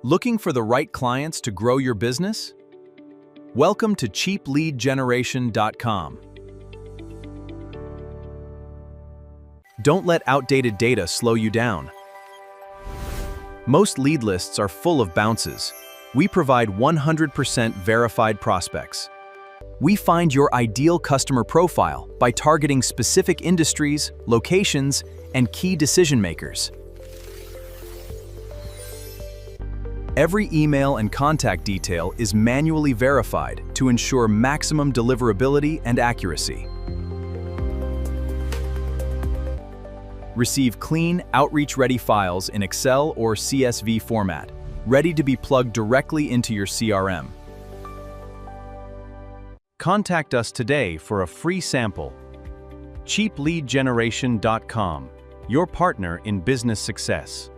Looking for the right clients to grow your business? Welcome to cheapleadgeneration.com. Don't let outdated data slow you down. Most lead lists are full of bounces. We provide 100% verified prospects. We find your ideal customer profile by targeting specific industries, locations, and key decision makers. Every email and contact detail is manually verified to ensure maximum deliverability and accuracy. Receive clean, outreach-ready files in Excel or CSV format, ready to be plugged directly into your CRM. Contact us today for a free sample. cheapleadgeneration.com, your partner in business success.